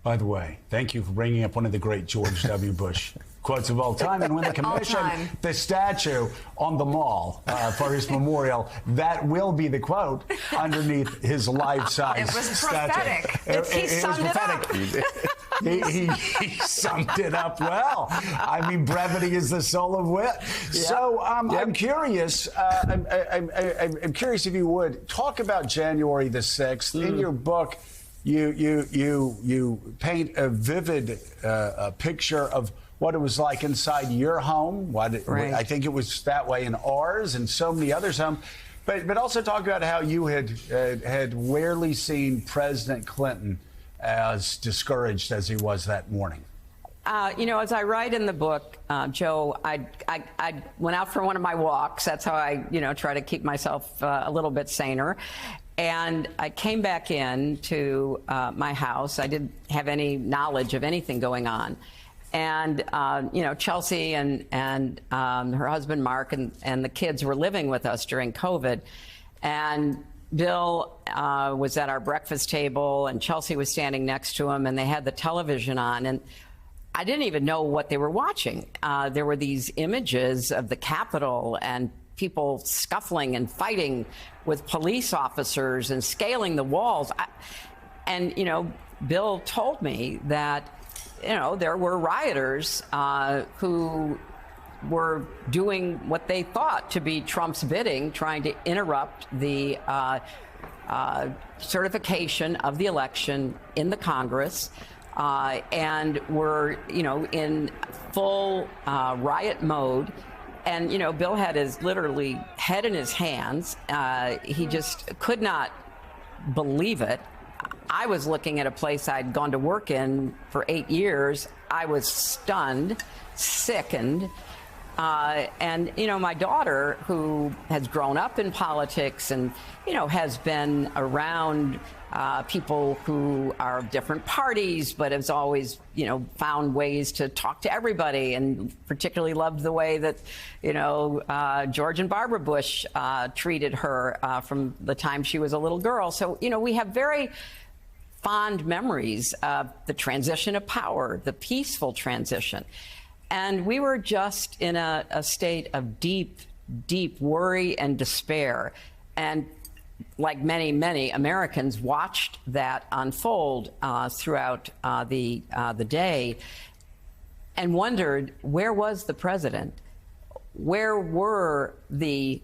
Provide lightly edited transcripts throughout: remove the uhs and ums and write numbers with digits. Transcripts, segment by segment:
By the way, thank you for bringing up one of the great George W. Bush quotes of all time. And when they commission the statue on the mall for his memorial, that will be the quote underneath his life-size statue. It was prophetic. He summed it up. He summed it up well. I mean, brevity is the soul of wit. Yeah. So I'm curious. I'm curious if you would talk about January the 6th. In your book, you paint a vivid picture of what it was like inside your home. Right. I think it was that way in ours and so many others' home. But also talk about how you had rarely seen President Clinton as discouraged as he was that morning. As I write in the book, Joe, I went out for one of my walks. That's how I, try to keep myself a little bit saner. And I came back in to my house. I didn't have any knowledge of anything going on. And, Chelsea and her husband, Mark, and the kids were living with us during COVID. And Bill was at our breakfast table, and Chelsea was standing next to him, and they had the television on. And I didn't even know what they were watching. There were these images of the Capitol and people scuffling and fighting with police officers and scaling the walls. Bill told me that, there were rioters who were doing what they thought to be Trump's bidding, trying to interrupt the certification of the election in the Congress, and were, in full riot mode. And, Bill had his literally head in his hands. He just could not believe it. I was looking at a place I'd gone to work in for 8 years. I was stunned, sickened. And my daughter, who has grown up in politics and, has been around people who are of different parties, but has always, found ways to talk to everybody, and particularly loved the way that, George and Barbara Bush treated her from the time she was a little girl. So, we have very fond memories of the transition of power, the peaceful transition. And we were just in a state of deep, deep worry and despair. And like many, many Americans, watched that unfold throughout the day and wondered, where was the president? Where were the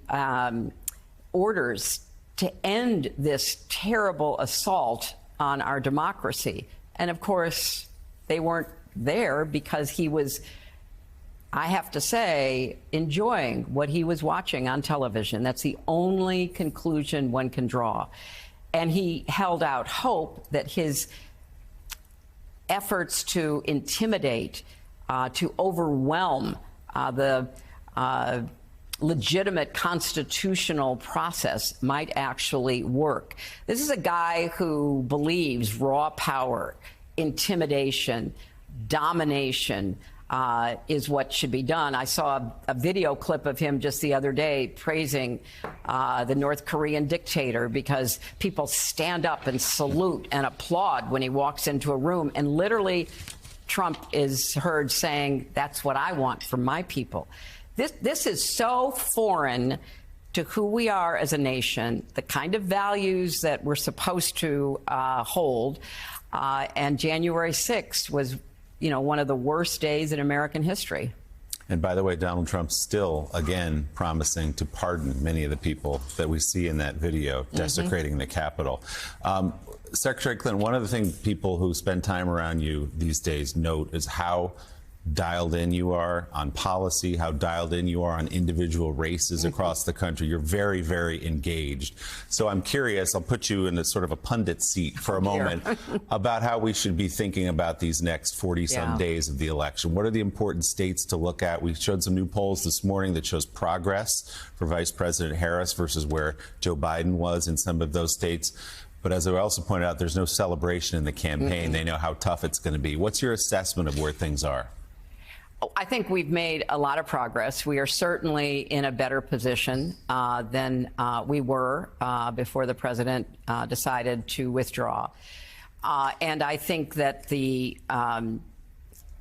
orders to end this terrible assault on our democracy? And of course, they weren't there because he was, I have to say, enjoying what he was watching on television. That's the only conclusion one can draw. And he held out hope that his efforts to intimidate, to overwhelm the legitimate constitutional process might actually work. This is a guy who believes raw power, intimidation, domination is what should be done. I saw a video clip of him just the other day praising the North Korean dictator because people stand up and salute and applaud when he walks into a room. And literally, Trump is heard saying, "That's what I want from my people." This is so foreign to who we are as a nation, the kind of values that we're supposed to hold. And January 6th was, one of the worst days in American history. And by the way, Donald Trump's still, again, promising to pardon many of the people that we see in that video desecrating the Capitol. Secretary Clinton, one of the things people who spend time around you these days note is how dialed in you are on policy, how dialed in you are on individual races across the country. You're very, very engaged. So I'm curious, I'll put you in a sort of a pundit seat for a moment about how we should be thinking about these next 40-some days of the election. What are the important states to look at? We showed some new polls this morning that shows progress for Vice President Harris versus where Joe Biden was in some of those states. But as I also pointed out, there's no celebration in the campaign. They know how tough it's going to be. What's your assessment of where things are? I think we've made a lot of progress. We are certainly in a better position than we were before the president decided to withdraw. And I think that the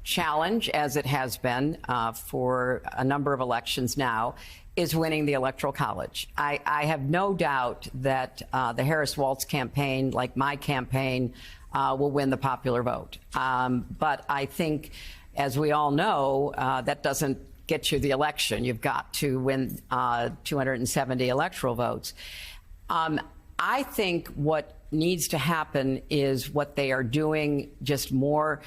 challenge, as it has been for a number of elections now, is winning the Electoral College. I have no doubt that the Harris-Walz campaign, like my campaign, will win the popular vote. But I think, as we all know, that doesn't get you the election. You've got to win 270 electoral votes. I think what needs to happen is what they are doing, just more,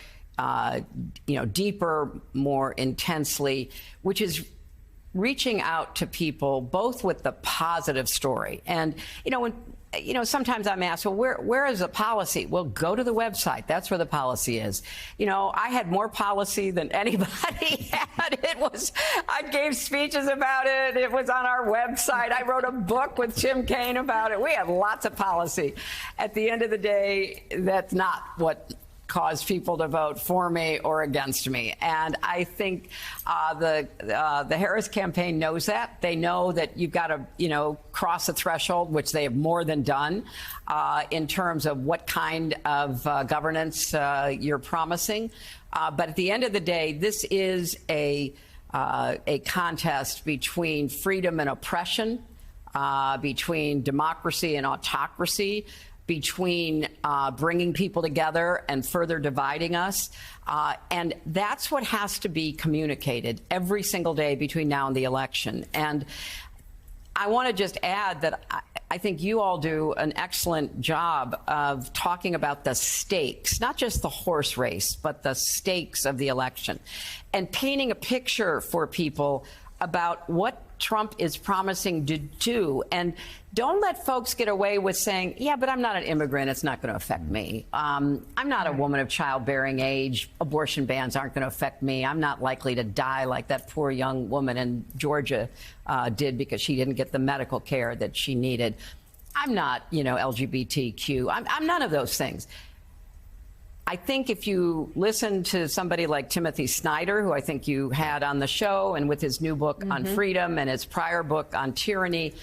deeper, more intensely, which is reaching out to people, both with the positive story. And, sometimes I'm asked, well, where is the policy? Well, go to the website. That's where the policy is. I had more policy than anybody had. I gave speeches about it. It was on our website. I wrote a book with Tim Kaine about it. We have lots of policy. At the end of the day, that's not what caused people to vote for me or against me. And I think the Harris campaign knows that. They know that you've got to, cross a threshold, which they have more than done, in terms of what kind of governance you're promising. But at the end of the day, this is a contest between freedom and oppression, between democracy and autocracy, between bringing people together and further dividing us. And that's what has to be communicated every single day between now and the election. And I want to just add that I think you all do an excellent job of talking about the stakes, not just the horse race, but the stakes of the election, and painting a picture for people about what Trump is promising to do. And don't let folks get away with saying, yeah, but I'm not an immigrant. It's not going to affect me. I'm not a woman of childbearing age. Abortion bans aren't going to affect me. I'm not likely to die like that poor young woman in Georgia did because she didn't get the medical care that she needed. I'm not, LGBTQ. I'm none of those things. I think if you listen to somebody like Timothy Snyder, who I think you had on the show, and with his new book on freedom and his prior book on tyranny,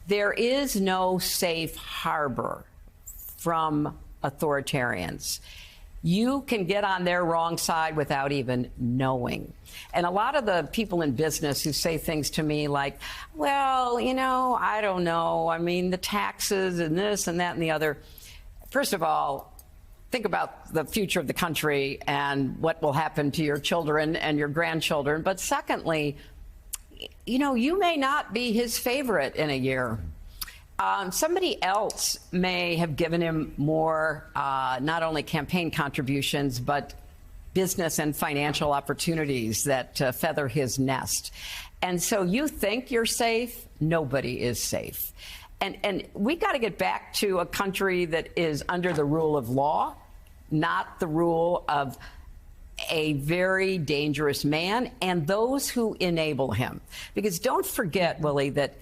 there is no safe harbor from authoritarians. You can get on their wrong side without even knowing. And a lot of the people in business who say things to me like, well, I don't know. I mean, the taxes and this and that and the other. First of all, think about the future of the country and what will happen to your children and your grandchildren. But secondly, you may not be his favorite in a year. Somebody else may have given him more, not only campaign contributions, but business and financial opportunities that feather his nest. And so you think you're safe? Nobody is safe. And we got to get back to a country that is under the rule of law, not the rule of a very dangerous man and those who enable him. Because don't forget, Willie, that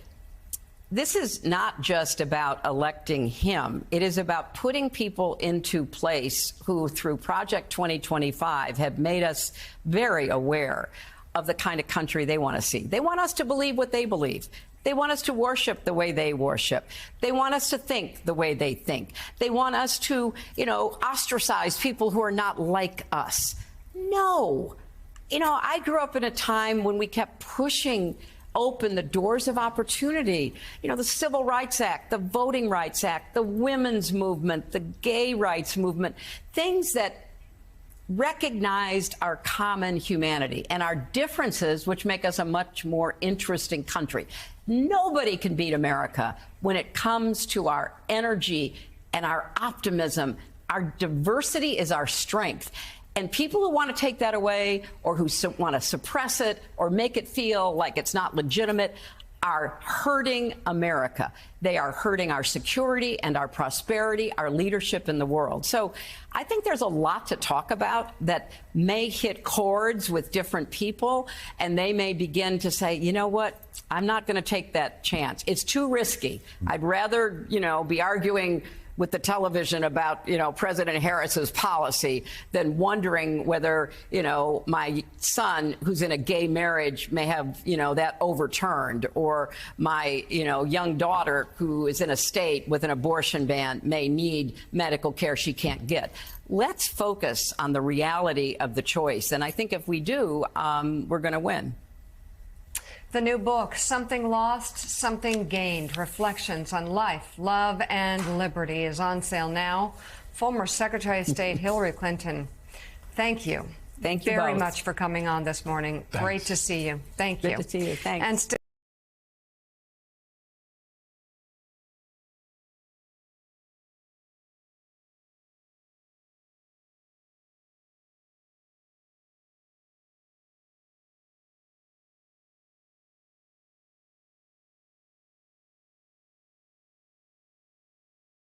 this is not just about electing him. It is about putting people into place who, through Project 2025, have made us very aware of the kind of country they want to see. They want us to believe what they believe. They want us to worship the way they worship. They want us to think the way they think. They want us to, ostracize people who are not like us. No. I grew up in a time when we kept pushing open the doors of opportunity. The Civil Rights Act, the Voting Rights Act, the women's movement, the gay rights movement, things that recognized our common humanity and our differences, which make us a much more interesting country. Nobody can beat America when it comes to our energy and our optimism. Our diversity is our strength. And people who want to take that away, or who want to suppress it or make it feel like it's not legitimate, are hurting America. They are hurting our security and our prosperity, our leadership in the world. So I think there's a lot to talk about that may hit chords with different people, and they may begin to say, you know what, I'm not going to take that chance. It's too risky. I'd rather, be arguing with the television about, President Harris's policy than wondering whether, my son who's in a gay marriage may have, that overturned, or my, young daughter who is in a state with an abortion ban may need medical care she can't get. Let's focus on the reality of the choice. And I think if we do, we're going to win. The new book, Something Lost, Something Gained, Reflections on Life, Love, and Liberty, is on sale now. Former Secretary of State Hillary Clinton, thank you. Thank you very both. much for coming on this morning. Thanks. Great to see you. Thank you. Good to see you. Thanks. And